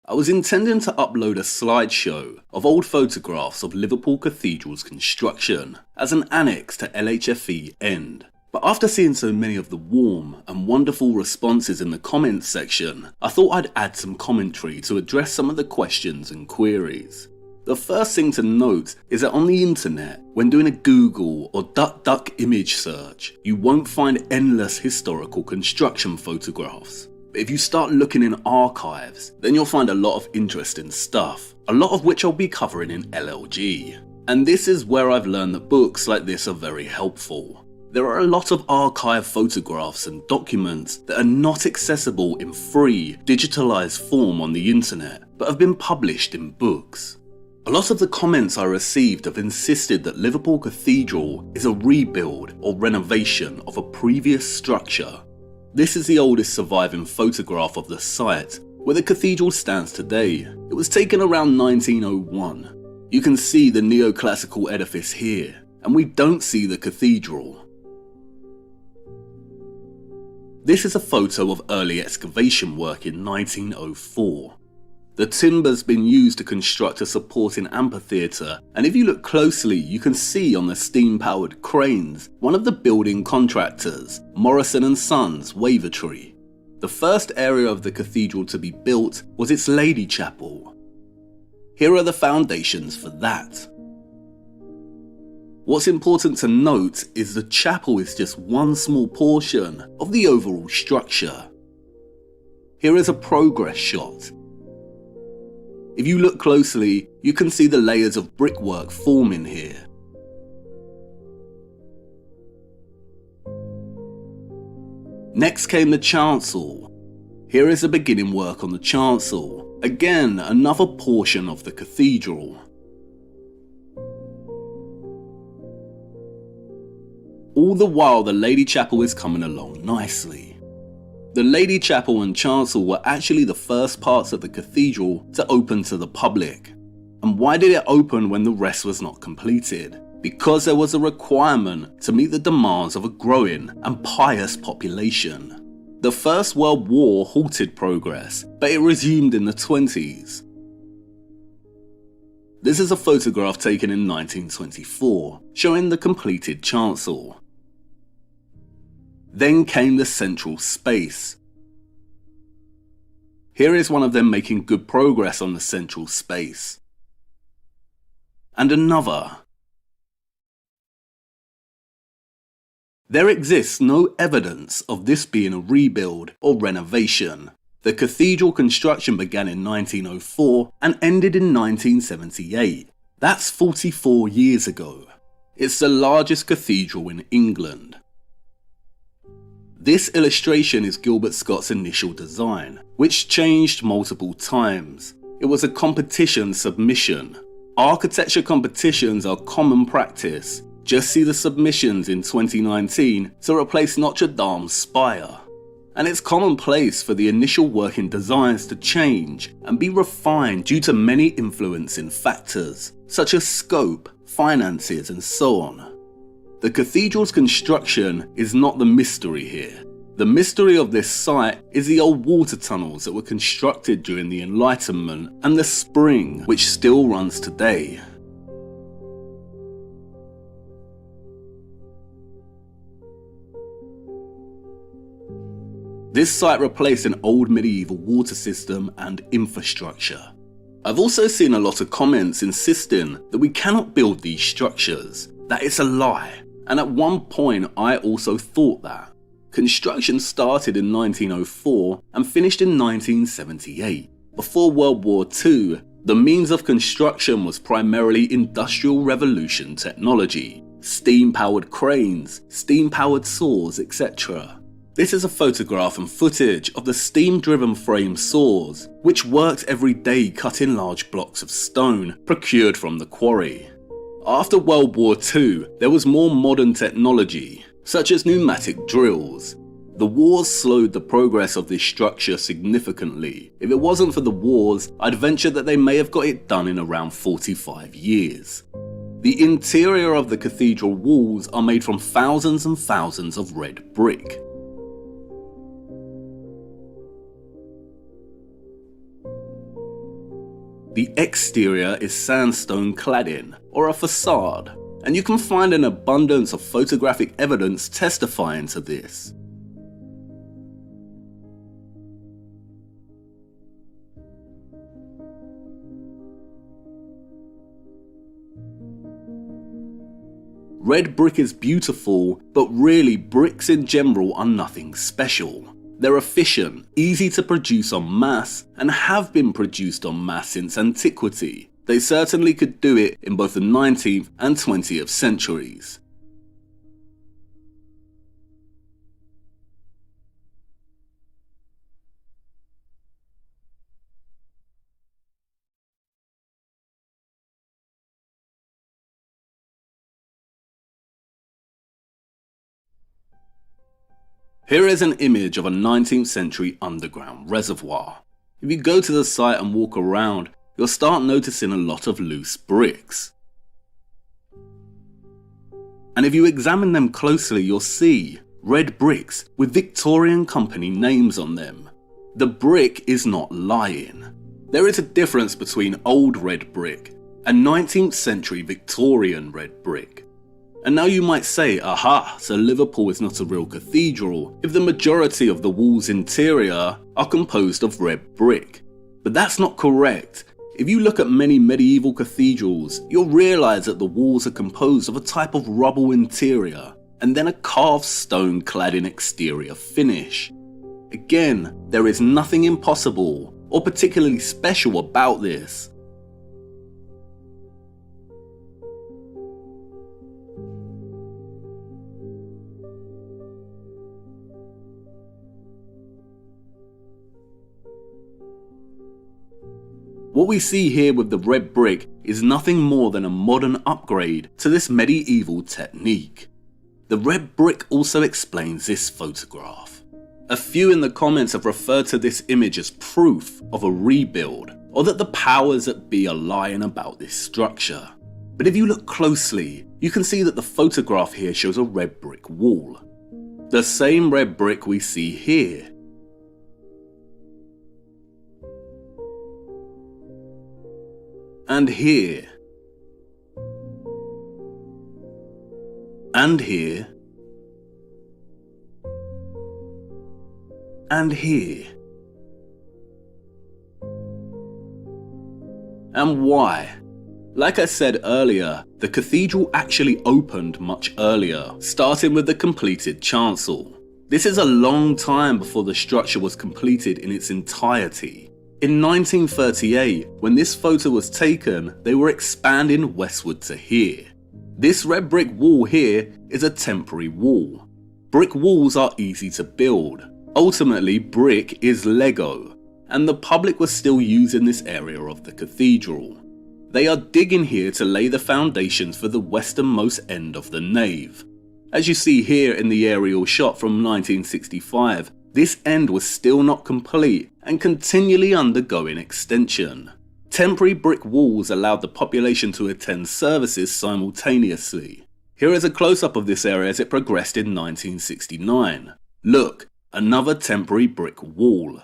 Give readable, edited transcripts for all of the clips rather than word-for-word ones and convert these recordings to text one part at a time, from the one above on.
I was intending to upload a slideshow of old photographs of Liverpool Cathedral's construction as an annex to LHFE End. But after seeing so many of the warm and wonderful responses in the comments section, I thought I'd add some commentary to address some of the questions and queries. The first thing to note is that on the internet, when doing a Google or DuckDuck image search, you won't find endless historical construction photographs. But if you start looking in archives, then you'll find a lot of interesting stuff, a lot of which I'll be covering in LLG. And this is where I've learned that books like this are very helpful. There are a lot of archive photographs and documents that are not accessible in free, digitalized form on the internet, but have been published in books. A lot of the comments I received have insisted that Liverpool Cathedral is a rebuild or renovation of a previous structure. This is the oldest surviving photograph of the site, where the cathedral stands today. It was taken around 1901. You can see the neoclassical edifice here, and we don't see the cathedral. This is a photo of early excavation work in 1904. The timber's been used to construct a supporting amphitheatre, and if you look closely you can see on the steam-powered cranes one of the building contractors, Morrison & Sons, Wavertree. The first area of the cathedral to be built was its Lady Chapel. Here are the foundations for that. What's important to note is the chapel is just one small portion of the overall structure. Here is a progress shot. If you look closely, you can see the layers of brickwork forming here. Next came the chancel. Here is the beginning work on the chancel, again another portion of the cathedral. All the while the Lady Chapel is coming along nicely. The Lady Chapel and chancel were actually the first parts of the cathedral to open to the public. And why did it open when the rest was not completed? Because there was a requirement to meet the demands of a growing and pious population. The First World War halted progress, but it resumed in the 20s. This is a photograph taken in 1924, showing the completed chancel. Then came the central space. Here is one of them making good progress on the central space. And another. There exists no evidence of this being a rebuild or renovation. The cathedral construction began in 1904 and ended in 1978. That's 44 years ago. It's the largest cathedral in England. This illustration is Gilbert Scott's initial design, which changed multiple times. It was a competition submission. Architecture competitions are common practice. Just see the submissions in 2019 to replace Notre Dame's spire. And it's commonplace for the initial working designs to change and be refined due to many influencing factors, such as scope, finances, and so on. The cathedral's construction is not the mystery here. The mystery of this site is the old water tunnels that were constructed during the Enlightenment and the spring which still runs today. This site replaced an old medieval water system and infrastructure. I've also seen a lot of comments insisting that we cannot build these structures, that it's a lie. And at one point I also thought that. Construction started in 1904 and finished in 1978. Before World War II, the means of construction was primarily Industrial Revolution technology, steam-powered cranes, steam-powered saws, etc. This is a photograph and footage of the steam-driven frame saws, which worked every day cutting large blocks of stone procured from the quarry. After World War II, there was more modern technology, such as pneumatic drills. The wars slowed the progress of this structure significantly. If it wasn't for the wars, I'd venture that they may have got it done in around 45 years. The interior of the cathedral walls are made from thousands and thousands of red brick. The exterior is sandstone cladding, or a facade, and you can find an abundance of photographic evidence testifying to this. Red brick is beautiful, but really bricks in general are nothing special. They're efficient, easy to produce en masse, and have been produced en masse since antiquity. They certainly could do it in both the 19th and 20th centuries. Here is an image of a 19th century underground reservoir. If you go to the site and walk around, you'll start noticing a lot of loose bricks. And if you examine them closely, you'll see red bricks with Victorian company names on them. The brick is not lying. There is a difference between old red brick and 19th century Victorian red brick. And now you might say, aha, so Liverpool is not a real cathedral if the majority of the wall's interior are composed of red brick. But that's not correct. If you look at many medieval cathedrals, you'll realise that the walls are composed of a type of rubble interior and then a carved stone cladding exterior finish. Again, there is nothing impossible or particularly special about this. What we see here with the red brick is nothing more than a modern upgrade to this medieval technique. The red brick also explains this photograph. A few in the comments have referred to this image as proof of a rebuild, or that the powers that be are lying about this structure. But if you look closely, you can see that the photograph here shows a red brick wall. The same red brick we see here. And here. And here. And here. And why? Like I said earlier, the cathedral actually opened much earlier, starting with the completed chancel. This is a long time before the structure was completed in its entirety. In 1938, when this photo was taken, they were expanding westward to here. This red brick wall here is a temporary wall. Brick walls are easy to build. Ultimately, brick is Lego, and the public was still using this area of the cathedral. They are digging here to lay the foundations for the westernmost end of the nave. As you see here in the aerial shot from 1965, this end was still not complete and continually undergoing extension. Temporary brick walls allowed the population to attend services simultaneously. Here is a close-up of this area as it progressed in 1969. Look, another temporary brick wall.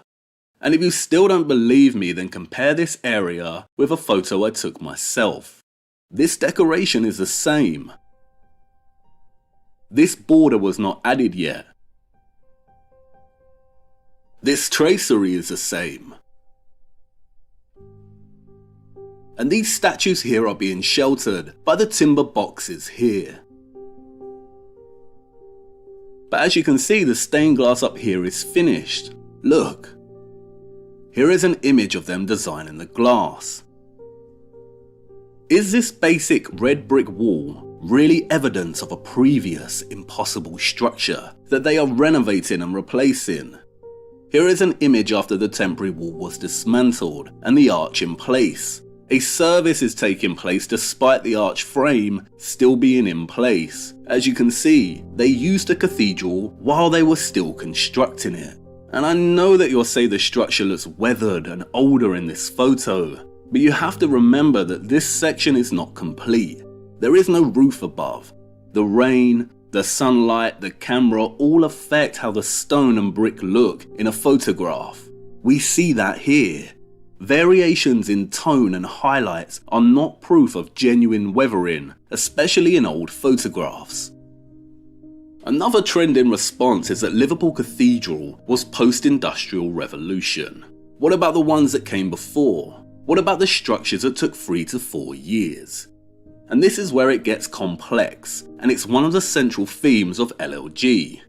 And if you still don't believe me, then compare this area with a photo I took myself. This decoration is the same. This border was not added yet. This tracery is the same. And these statues here are being sheltered by the timber boxes here. But as you can see, the stained glass up here is finished. Look. Here is an image of them designing the glass. Is this basic red brick wall really evidence of a previous impossible structure that they are renovating and replacing? Here is an image after the temporary wall was dismantled and the arch in place. A service is taking place despite the arch frame still being in place. As you can see, they used the cathedral while they were still constructing it. And I know that you'll say the structure looks weathered and older in this photo, but you have to remember that this section is not complete. There is no roof above. The rain, the sunlight, the camera all affect how the stone and brick look in a photograph. We see that here. variations in tone and highlights are not proof of genuine weathering, especially in old photographs. Another trend in response is that Liverpool Cathedral was post-industrial revolution. What about the ones that came before? What about the structures that took 3 to 4 years? And this is where it gets complex, and it's one of the central themes of LLG.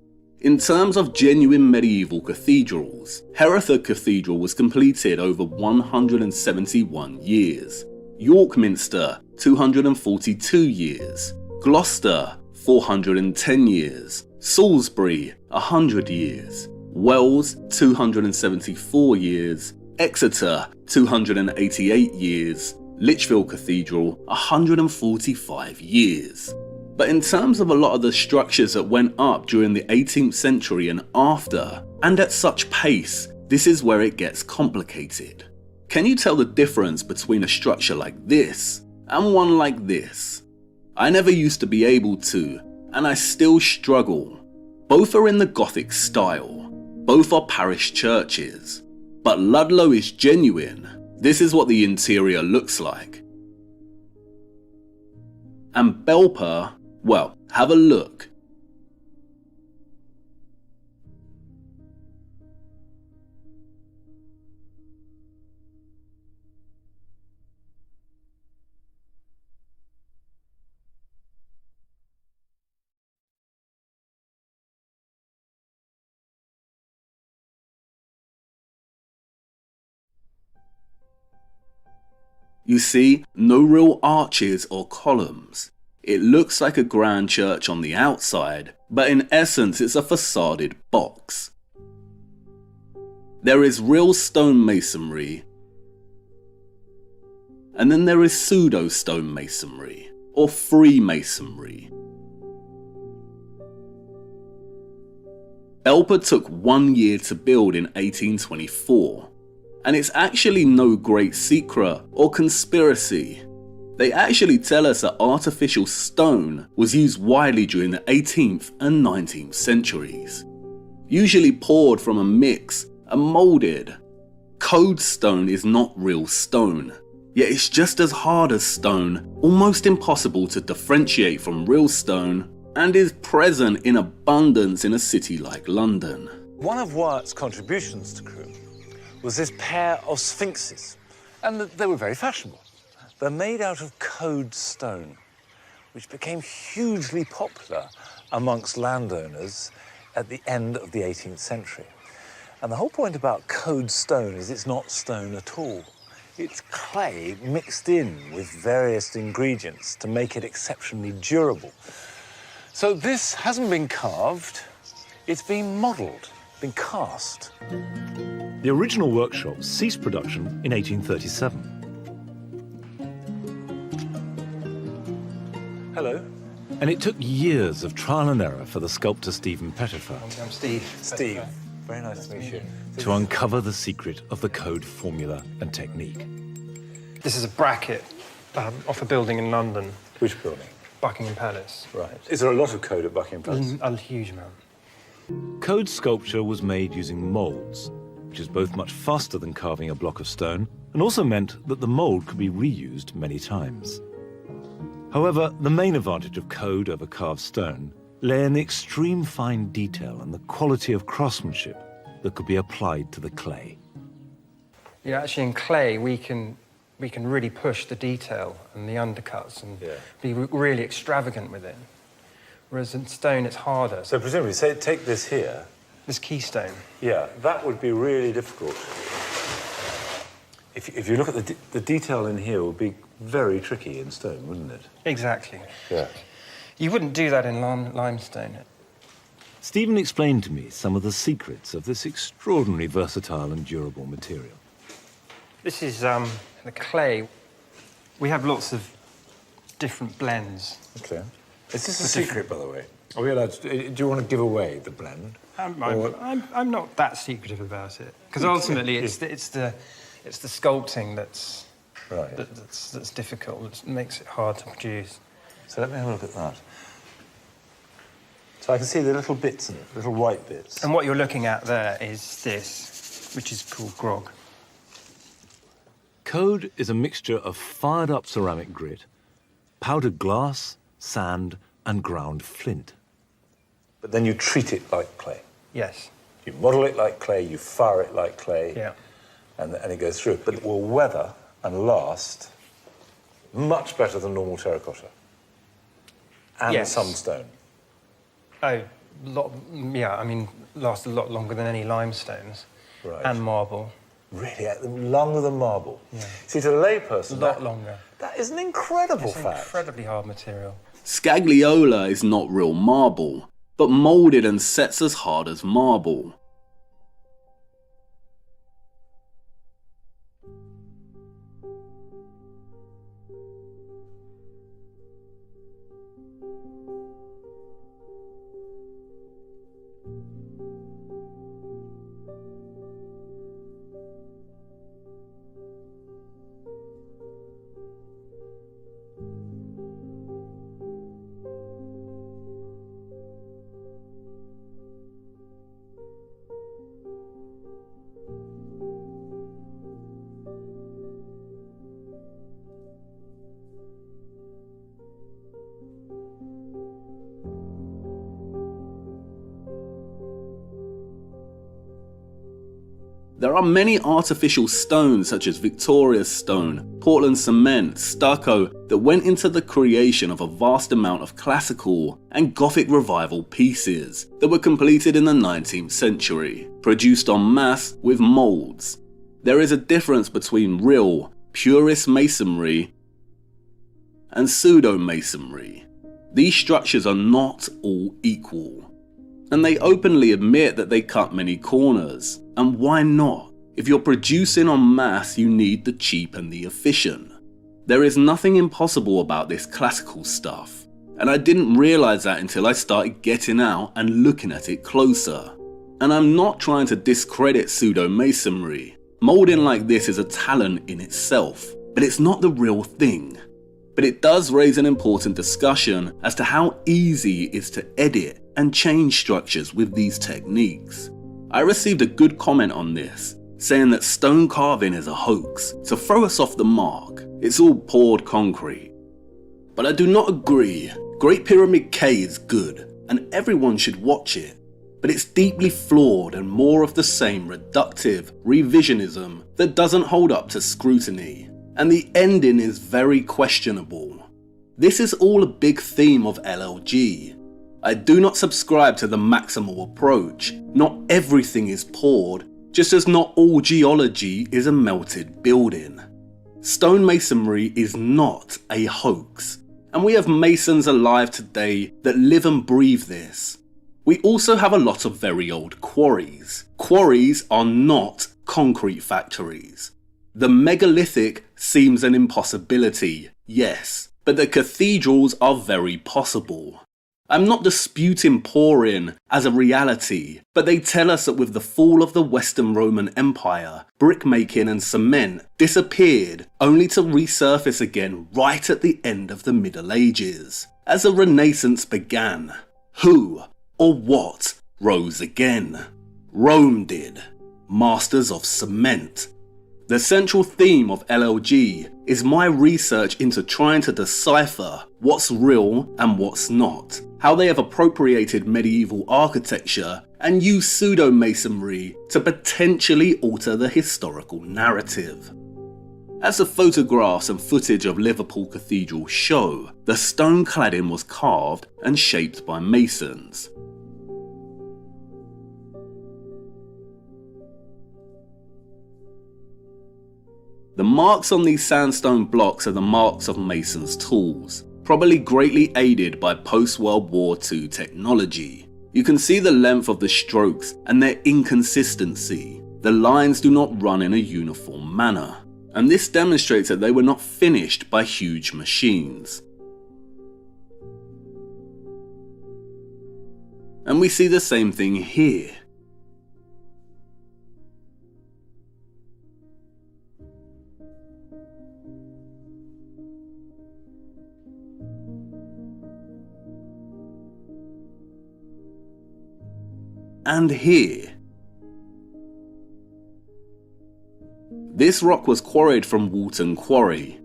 In terms of genuine medieval cathedrals, Hereford Cathedral was completed over 171 years, York Minster 242 years, Gloucester 410 years, Salisbury 100 years, Wells 274 years, Exeter 288 years, Lichfield Cathedral 145 years. But in terms of a lot of the structures that went up during the 18th century and after, and at such pace, this is where it gets complicated. Can you tell the difference between a structure like this and one like this? I never used to be able to, and I still struggle. Both are in the Gothic style, both are parish churches, but Ludlow is genuine. This is what the interior looks like. And Belper, well, have a look. You see, no real arches or columns. It looks like a grand church on the outside, but in essence it's a facaded box. There is real stone masonry, and then there is pseudo stone masonry, or Freemasonry. Belper took 1 year to build in 1824. And it's actually no great secret or conspiracy. They actually tell us that artificial stone was used widely during the 18th and 19th centuries, usually poured from a mix and moulded. Code stone is not real stone, yet it's just as hard as stone, almost impossible to differentiate from real stone, and is present in abundance in a city like London. One of Wyatt's contributions to Crewe was this pair of sphinxes, and they were very fashionable. They're made out of code stone, which became hugely popular amongst landowners at the end of the 18th century. And the whole point about code stone is it's not stone at all. It's clay mixed in with various ingredients to make it exceptionally durable. So this hasn't been carved, it's been modelled, been cast. The original workshop ceased production in 1837. Hello. And it took years of trial and error for the sculptor Stephen Pettifer I'm Steve. Steve, very nice to meet you. to uncover the secret of the code formula and technique. This is a bracket off a building in London, Which building? Buckingham Palace. Right. Is there a lot of code at Buckingham Palace? A huge amount. Code sculpture was made using moulds, which is both much faster than carving a block of stone and also meant that the mould could be reused many times. However, the main advantage of code over carved stone lay in the extreme fine detail and the quality of craftsmanship that could be applied to the clay. You know, actually in clay we can really push the detail and the undercuts and be really extravagant with it. Whereas in stone it's harder. So presumably, say, take this here. This keystone. Yeah, that would be really difficult. If you look at the detail in here, would be very tricky in stone, wouldn't it? Exactly. Yeah. You wouldn't do that in limestone. Stephen explained to me some of the secrets of this extraordinarily versatile and durable material. This is the clay. We have lots of different blends. Okay. Is this a secret, by the way? Are we allowed to, do you want to give away the blend? I'm not that secretive about it because ultimately it's the sculpting that's Right. that's difficult. That makes it hard to produce. So let me have a look at that. So I can see the little bits in it, little white bits. And what you're looking at there is this, which is called grog. code is a mixture of fired-up ceramic grit, powdered glass, sand, and ground flint. But then you treat it like clay. Yes. You model it like clay, you fire it like clay, Yeah. and it goes through. But it will weather and last much better than normal terracotta. And Yes. some stone. Oh, yeah, I mean, lasts a lot longer than any limestones. Right. And marble. Really, longer than marble. Yeah. See, to a layperson, A lot longer. that is an incredible It's an fact. incredibly hard material. Scagliola is not real marble, but moulded and sets as hard as marble. There are many artificial stones such as Victoria stone, Portland cement, stucco that went into the creation of a vast amount of classical and Gothic revival pieces that were completed in the 19th century, produced en masse with moulds. There is a difference between real, purist masonry and pseudo-masonry. These structures are not all equal. And they openly admit that they cut many corners. And why not? If you're producing en masse, you need the cheap and the efficient. There is nothing impossible about this classical stuff. And I didn't realize that until I started getting out and looking at it closer. And I'm not trying to discredit pseudo-masonry. Moulding like this is a talent in itself, but it's not the real thing. But it does raise an important discussion as to how easy it is to edit and change structures with these techniques. I received a good comment on this, saying that stone carving is a hoax to throw us off the mark. It's all poured concrete. But I do not agree. Great Pyramid K is good, and everyone should watch it. But it's deeply flawed and more of the same reductive revisionism that doesn't hold up to scrutiny. And the ending is very questionable. This is all a big theme of LLG. I do not subscribe to the maximal approach. Not everything is poured, just as not all geology is a melted building. Stonemasonry is not a hoax, and we have masons alive today that live and breathe this. We also have a lot of very old quarries. Quarries are not concrete factories. The megalithic seems an impossibility, yes, but the cathedrals are very possible. I'm not disputing pouring as a reality, but they tell us that with the fall of the Western Roman Empire, brickmaking and cement disappeared only to resurface again right at the end of the Middle Ages, as the Renaissance began. Who or what rose again? Rome did. Masters of cement. The central theme of LLG is my research into trying to decipher what's real and what's not, how they have appropriated medieval architecture and used pseudo-masonry to potentially alter the historical narrative. As the photographs and footage of Liverpool Cathedral show, the stone cladding was carved and shaped by masons. The marks on these sandstone blocks are the marks of masons' tools, probably greatly aided by post-World War II technology. You can see the length of the strokes and their inconsistency. The lines do not run in a uniform manner, and this demonstrates that they were not finished by huge machines. And we see the same thing here. And here. This rock was quarried from Walton Quarry.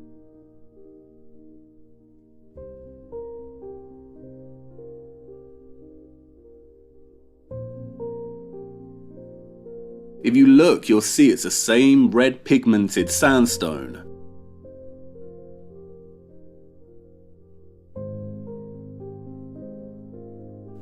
If you look, you'll see it's the same red pigmented sandstone.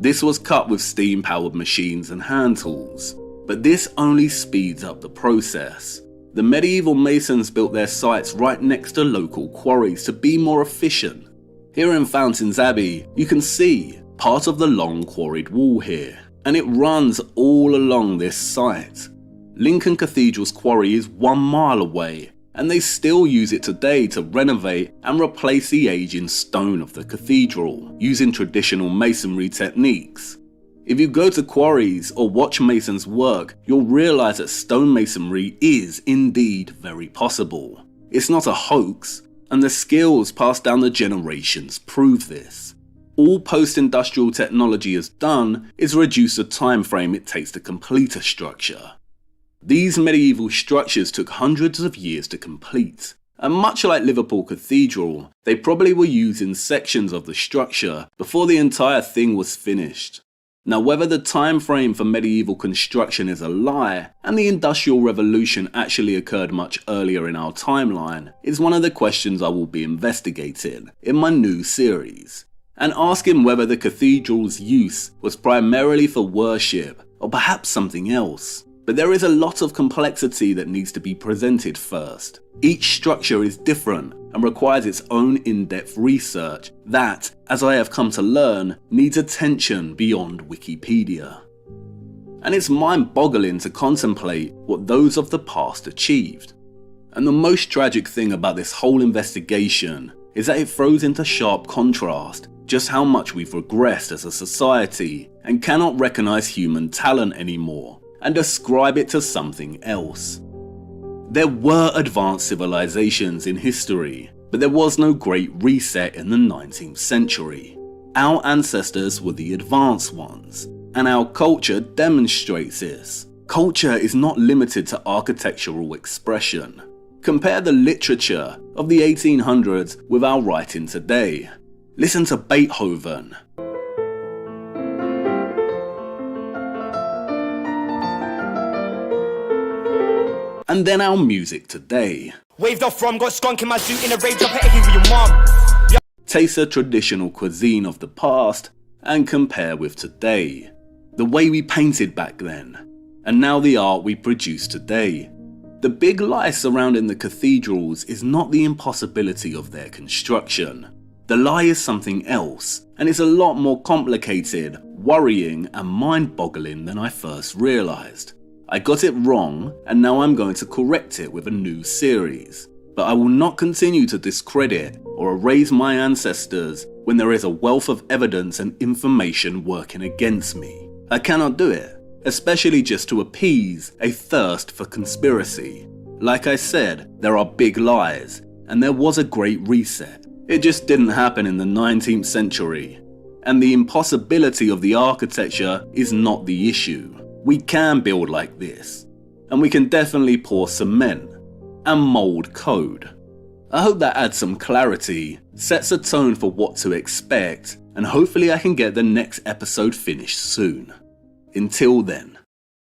This was cut with steam-powered machines and hand tools, but this only speeds up the process. The medieval masons built their sites right next to local quarries to be more efficient. Here in Fountains Abbey, you can see part of the long quarried wall here, and it runs all along this site. Lincoln Cathedral's quarry is 1 mile away, and they still use it today to renovate and replace the aging stone of the cathedral, using traditional masonry techniques. If you go to quarries or watch masons work, you'll realise that stonemasonry is indeed very possible. It's not a hoax, and the skills passed down the generations prove this. All post-industrial technology has done is reduce the time frame it takes to complete a structure. These medieval structures took hundreds of years to complete, and much like Liverpool Cathedral, they probably were used in sections of the structure before the entire thing was finished. Now, whether the time frame for medieval construction is a lie and the Industrial Revolution actually occurred much earlier in our timeline is one of the questions I will be investigating in my new series, and asking whether the cathedral's use was primarily for worship or perhaps something else. But there is a lot of complexity that needs to be presented first. Each structure is different and requires its own in-depth research that, as I have come to learn, needs attention beyond Wikipedia. And it's mind-boggling to contemplate what those of the past achieved. And the most tragic thing about this whole investigation is that it throws into sharp contrast just how much we've regressed as a society and cannot recognize human talent anymore and ascribe it to something else. There were advanced civilizations in history, but there was no great reset in the 19th century. Our ancestors were the advanced ones, and our culture demonstrates this. Culture is not limited to architectural expression. Compare the literature of the 1800s with our writing today. Listen to Beethoven. And then our music today. Waved off from, got skunk in my suit in a rave jumper eggy with your mom. Taste the traditional cuisine of the past and compare with today. The way we painted back then, and now the art we produce today. The big lie surrounding the cathedrals is not the impossibility of their construction. The lie is something else, and it's a lot more complicated, worrying, and mind-boggling than I first realised. I got it wrong, and now I'm going to correct it with a new series. But I will not continue to discredit or erase my ancestors when there is a wealth of evidence and information working against me. I cannot do it, especially just to appease a thirst for conspiracy. Like I said, there are big lies, and there was a great reset. It just didn't happen in the 19th century. And the impossibility of the architecture is not the issue. We can build like this, and we can definitely pour cement and mold code. I hope that adds some clarity, sets a tone for what to expect, and hopefully I can get the next episode finished soon. Until then.